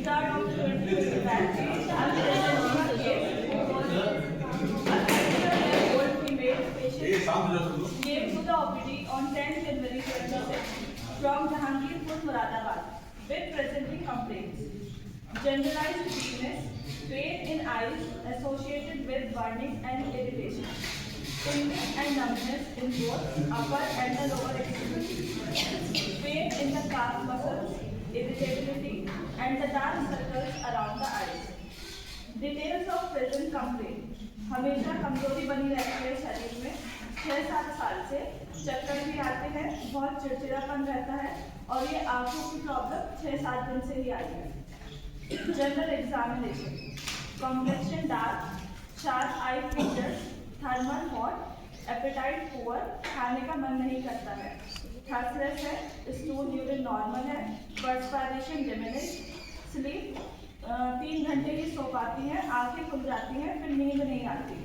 Start of the 20th batch, I'm present on a case who was a 34-year-old female patient came to the OPD on 10 January 2026 from Jahangirpur, Moradabad with presenting complaints. Generalized weakness, pain in eyes associated with burning and irritation, tingling and numbness in both upper and the lower extremities, pain in the calf muscles, irritability, and the dark circles around the eyes. Details of present complaint. हमेशा कमजोरी बनी रहती है शरीर में 6-7 साल से, चक्कर भी आते हैं, बहुत चिड़चिड़ापन रहता है और ये आंखों की प्रॉब्लम 6-7 दिन से ही आई है. General examination. Complexion dark, sharp eye features, thermal hot, appetite poor, खाने का मन नहीं करता है, थर्सलेस है, स्टूल यूरिन नॉर्मल है, पर्सपायरेशन डिमिनिश, स्लीप 3 घंटे ही सो पाती हैं, आंखें खुल जाती हैं, फिर नींद नहीं आती.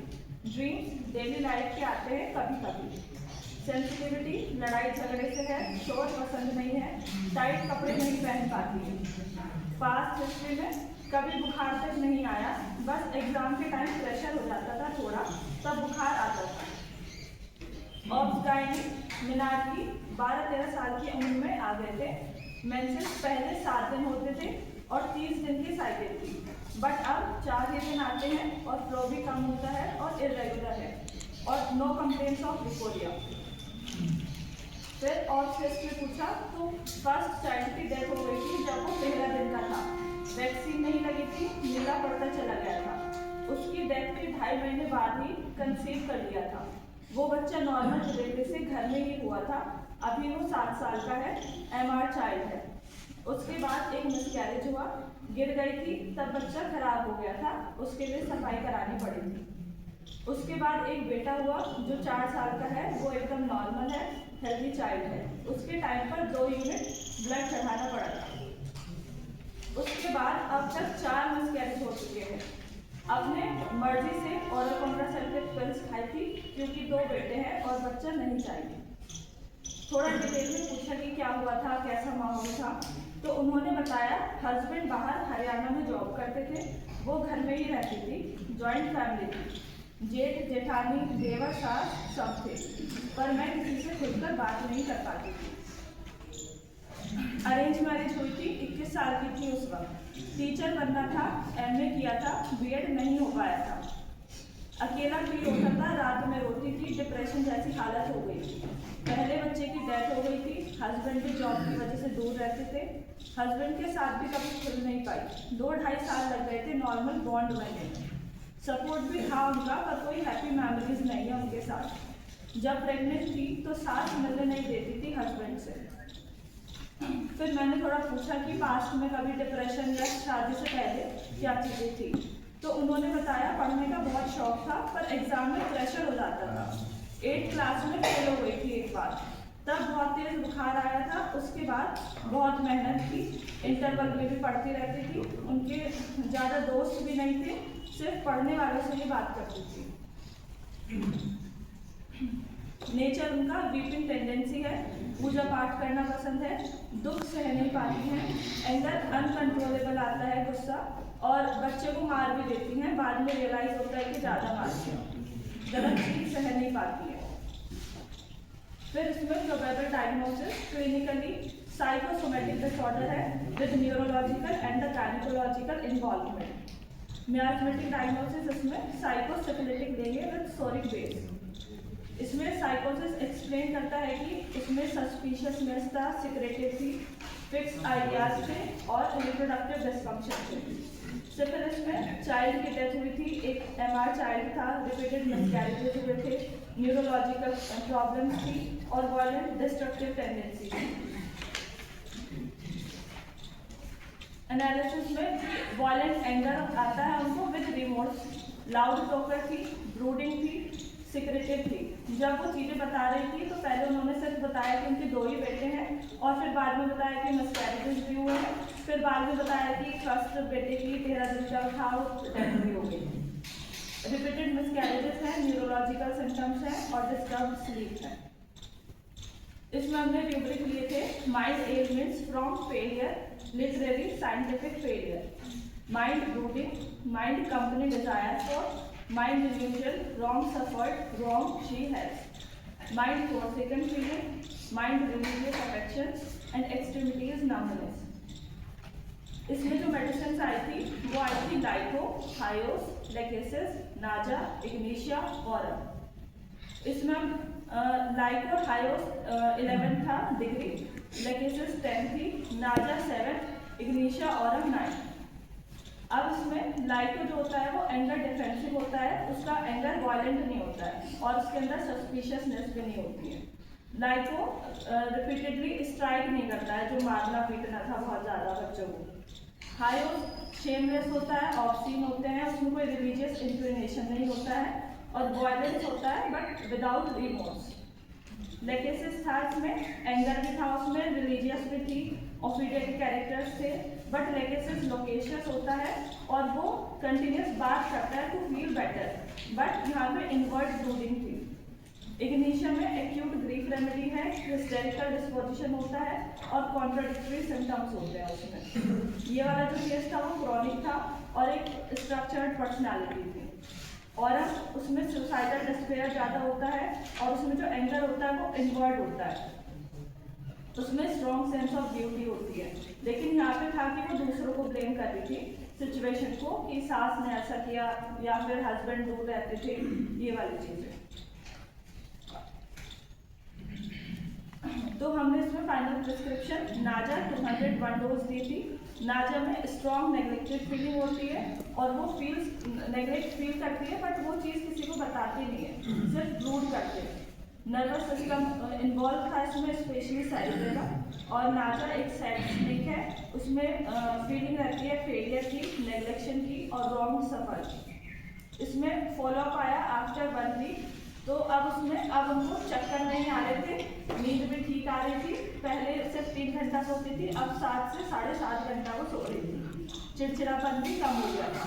ड्रीम्स डेली लाइफ के आते हैं कभी कभी. सेंसिटिविटी लड़ाई झगड़े से है, शोर पसंद नहीं है, टाइट कपड़े नहीं पहन पाती है. पास्ट हिस्ट्री में कभी बुखार तक नहीं आया, बस एग्जाम के टाइम प्रेशर हो जाता था थोड़ा, तब बुखार आता था. ऑब्सगाइनी मीनार्की 12-13 साल की उम्र में आ गए थे. मेंसेस पहले 7 दिन होते थे और 30 दिन की साइकिल थी, बट अब 4 ही दिन आते हैं और फ्लो भी कम होता है और इरेगुलर है और नो कंप्लेंट्स ऑफ लिकोरिया. फिर और टेस्ट में पूछा तो फर्स्ट चाइल्ड की डेथ हो गई थी जब वो 13 दिन का था. वैक्सीन नहीं लगी थी, नीला पड़ता चला गया था. उसकी डेथ के 2.5 महीने बाद ही कंसीव कर लिया था. वो बच्चा नॉर्मल डिलीवरी से घर में ही हुआ था. अभी वो 7 साल का है, MR चाइल्ड है. उसके बाद एक मिसकैरेज हुआ, गिर गई थी, तब बच्चा खराब हो गया था, उसके लिए सफाई करानी पड़ी थी. उसके बाद एक बेटा हुआ जो 4 साल का है, वो एकदम नॉर्मल है, हेल्दी चाइल्ड है. उसके टाइम पर 2 यूनिट ब्लड चढ़ाना पड़ा था. उसके बाद अब तक 4 मिसकैरेज हो चुके हैं. अपने मर्जी से ओरल कॉन्ट्रासेप्टिव पिल्स खाई थी क्योंकि 2 बेटे हैं और बच्चा नहीं चाहिए. थोड़ा डिटेल में पूछा कि क्या हुआ था, कैसा माहौल था, तो उन्होंने बताया हस्बैंड बाहर हरियाणा में जॉब करते थे, वो घर में ही रहती थी, जॉइंट फैमिली थी, जेठ जेठानी देवर सास सब थे, पर मैं किसी से खुलकर बात नहीं कर पाती थी. अरेंज मैरिज हुई थी, 21 साल की थी उस वक्त. टीचर बनना था, MA किया था, BEd नहीं हो पाया था. अकेला फील होता था, रात में रोती थी, डिप्रेशन जैसी हालत हो गई थी. पहले बच्चे की डेथ हो गई थी, हस्बैंड भी जॉब की वजह से दूर रहते थे. हस्बैंड के साथ भी कभी खुल नहीं पाई. 2-2.5 साल लग गए थे नॉर्मल बॉन्ड बनने में. सपोर्ट भी था उनका, पर कोई हैप्पी मेमोरीज नहीं है उनके साथ. जब प्रेग्नेंट थी तो सास मिलने नहीं देती थी हस्बैंड से. फिर मैंने थोड़ा पूछा कि पास्ट में कभी डिप्रेशन या शादी से पहले क्या चीज़ें थी, तो उन्होंने बताया पढ़ने का बहुत शौक था, पर एग्जाम में प्रेशर हो जाता था. 8th क्लास में फेल हो गई थी एक बार, तब बहुत तेज बुखार आया था. उसके बाद बहुत मेहनत की, इंटरवल में भी पढ़ती रहती थी. उनके ज़्यादा दोस्त भी नहीं थे, सिर्फ पढ़ने वालों से ही बात करती थी. नेचर उनका वीपिंग टेंडेंसी है, पूजा पाठ करना पसंद है, दुख सह नहीं पाती हैं, एंगर अनकंट्रोलेबल आता है, गुस्सा, और बच्चे को मार भी देती हैं. बाद में रियलाइज होता है कि ज़्यादा मारती हैं. गलत चीज सह नहीं पाती है. फिर इसमें probable diagnosis clinically psychosomatic disorder है with neurological and the gynaecological involvement. Miasmatic diagnosis इसमें साइकोसिफिलिटिक लेंगे विद सोरिक बेस. इसमें साइकोसिस एक्सप्लेन करता है कि इसमें सस्पिशियसनेस था, सिक्रेटिव थी, फिक्स आइडियाज थे और रिप्रोडक्टिव डिसफंक्शन थे. सिफिलिस में चाइल्ड की डेथ हुई थी, एक MR चाइल्ड था, रिपीटेड मिसकैरेजेस हुए थे, न्यूरोलॉजिकल प्रॉब्लम्स थी और वायलेंट डिस्ट्रक्टिव टेंडेंसी थी. एनालिसिस में वायलेंट एंगर आता है उनको विद रिमोर्स, लाउड टॉकर थी, ब्रूडिंग थी, सिक्रेटिव थी. जब वो चीज़ें बता रही थी तो पहले उन्होंने सिर्फ बताया कि उनके 2 ही बेटे हैं और फिर बाद में बताया कि मिसकैरेजेस भी हुए हैं. फिर बाद में बताया कि फर्स्ट बेटे की 13 दिन का था, डेथ भी हो गई. रिपीटेड मिसकैरेजेस हैं, न्यूरोलॉजिकल सिम्टम्स हैं और डिस्टर्ब्ड स्लीप है. इसमें हमने रूब्रिक लिए थे mild elements from failure, literary scientific failure, mind brooding, mind company desire for, mind delusion, wrong suffered, wrong she has, mind forsaken feeling, mind religious affections and extremities numbness. इसमें जो medicine आई थी वो आई थी लाइको, हायोस, lachesis, नाजा, Ignatia, Aurum. इसमें लाइको हायोस 11 था degree, lachesis 10 थी, नाजा 7, इग्निशिया ऑरम 9। अब इसमें लाइको जो होता है वो एंगर डिफेंसिव होता है, उसका एंगर वायलेंट नहीं होता है और उसके अंदर सस्पिशियसनेस भी नहीं होती है। लाइको रिपीटेडली स्ट्राइक नहीं करता है, जो मारना पीटना था बहुत ज़्यादा बच्चों को। हायोस शेमलेस होता है, ऑब्सीन होते हैं, उसमें कोई रिलीजियस इंक्लिनेशन नहीं होता है और वायलेंस होता है बट विदाउट रिमोर्स। लेकेसिस था, इसमें एंगर भी था, उसमें रिलीजियस भी थी, ऑफिडियल कैरेक्टर्स थे, बट लेकेसिस लोकेशियस होता है और वो कंटिन्यूस बात करता है टू फील बेटर, बट यहाँ पे इनवर्ट ब्रूडिंग थी। इग्निशिया में एक्यूट ग्रीफ रेमेडी है, हिस्टेरिकल डिस्पोजिशन होता है और कॉन्ट्राडिक्टरी सिम्टम्स होते हैं उसमें। ये वाला जो केस था वो क्रॉनिक था और एक स्ट्रक्चर्ड पर्सनालिटी थी। और उसमें सुसाइडल डिस्पेयर ज़्यादा होता है और उसमें जो एंगर होता है वो इनवर्ट होता है, उसमें स्ट्रॉन्ग सेंस ऑफ ड्यूटी होती है। लेकिन यहाँ पे था कि वो दूसरों को ब्लेम कर रही थी सिचुएशन को, कि सास ने ऐसा किया या फिर हस्बैंड दूर रहते थे, ये वाली चीज़ें। तो हमने इसमें फाइनल प्रिस्क्रिप्शन नाजा 201 डोज दी थी। नाजा में स्ट्रॉन्ग नेग्लेक्टेड फीलिंग होती है और वो नेग्लेक्ट फील करती है बट वो चीज़ किसी को बताती नहीं है, सिर्फ ब्रूड करते हैं। नर्वस सिस्टम इन्वॉल्व था इसमें, स्पेशली सेरिब्रेला। और नाजा एक सैड स्नेक है, उसमें फीलिंग रहती है फेलियर की, नेग्लेक्शन की और रॉन्ग सफर। इसमें फॉलोअप आया आफ्टर 1 वीक। तो अब उसमें अब उनको चक्कर नहीं आ रहे थे, नींद भी ठीक आ रही थी, पहले सिर्फ 3 घंटा सोती थी, अब 7 से 7.5 घंटा वो सो रही थी, चिड़चिड़ापन भी कम हो गया था।